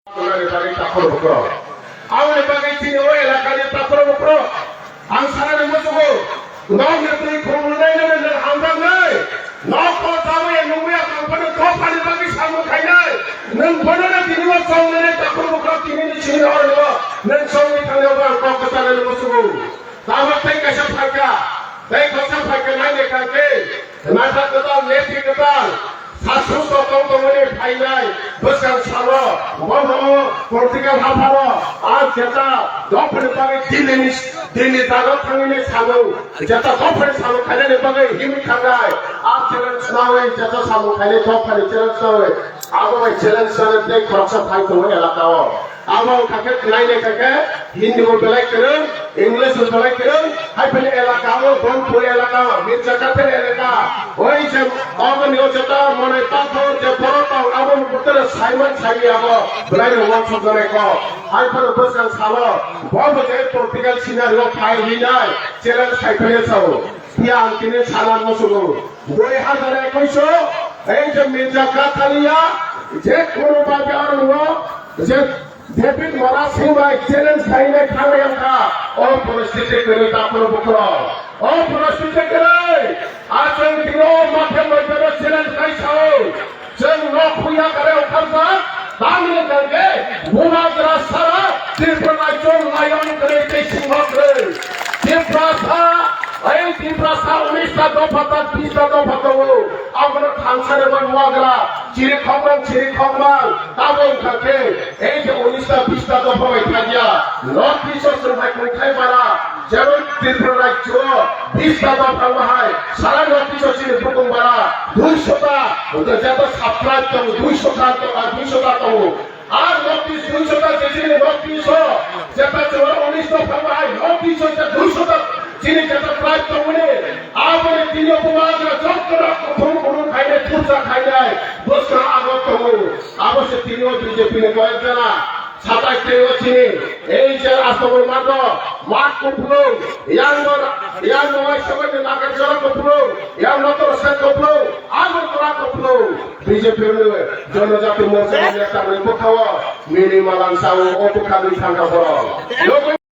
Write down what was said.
Awal bagai sini, awal lakanya takut bukro. Angsana ni musuh. Nau ngerti kumulai ni dan hamdang ni. Nau kau tahu yang nunggu yang pada kau pada bagi sama kaya. Neng pada nak ini mah song ni takut bukro kini ni sini orang ni. Neng song ni kali orang kau kata ni musuh. Tahu tak kasih pakai. Tak kasih pakai ni kaki. Masa kata neti kata. Satu toko ni final, bukan salah. Bahawa Portugal hafal, kita dapat bagi dini dalam tangan samu. Kita dapat samu kali ni bagi hidup kandai. Challenge nawe, kita samu kali dapat challenge nawe. Awak challenge nawe dek kerasa fight tu elakau. Awak kakek lain kakek Hindi berbalik kerana, English berbalik kerana, hai pun elakau, bom pun elakau, Jakarta elakau. Oi jam orang ni jata mana tahu jepara tahu, awak betul Simon Chagi awak berani orang sebenarnya kau. Hai pun bukan salah, bom je Portugal scenario fight hinai, challenge fight ni tahu. Dia angkini salah musuh. 2021, jam Jakarta liya, je kono bagi orang luar, je David Mola Simba challenge kaine khane amka o porosthiti kare tapro bukro o porosthiti kare achon dino mathe moidano challenge kai chao jeng no khuya kare ukhamsa tamile karke bumajra sara tirpra chon lion kare te singh kare tirpra এই তিনটা 19টা দফা 30টা দফা দেবো আমরা খানসারে বানওয়াগরা চিরে খবরান তাবং থাকে এই যে 19টা 20টা দফা হইতাজিয়া নর্থ ইস্ট ভাই কোথায় পারা যেমন ত্রিপুরা রাজ্য 20টা দফা হয় সারা নর্থ ইস্ট চিরে প্রথম পারা 200টা যত সাপ্লাই তো 200টা তো আর নর্থ ইস্ট 200টা যেখানে নর্থ ইস্ট যেটা 19 দফা হয় নর্থ ইস্ট 200টা Sini kata price tu ni, apa ni tiga bulan dah jatuh dah kau kaya kursa kaya, bos kau agak tu, apa setiap orang BJP ni kau ada na, satai tengok sini, je asal mana, mat kuplu, yang orang semua ni nak kerja kuplu, yang nak terus kuplu, agak kurang kuplu, BJP ni, jono jatuh masa ni tak boleh berkawa, minimalan sawo, otu kali tangkap orang.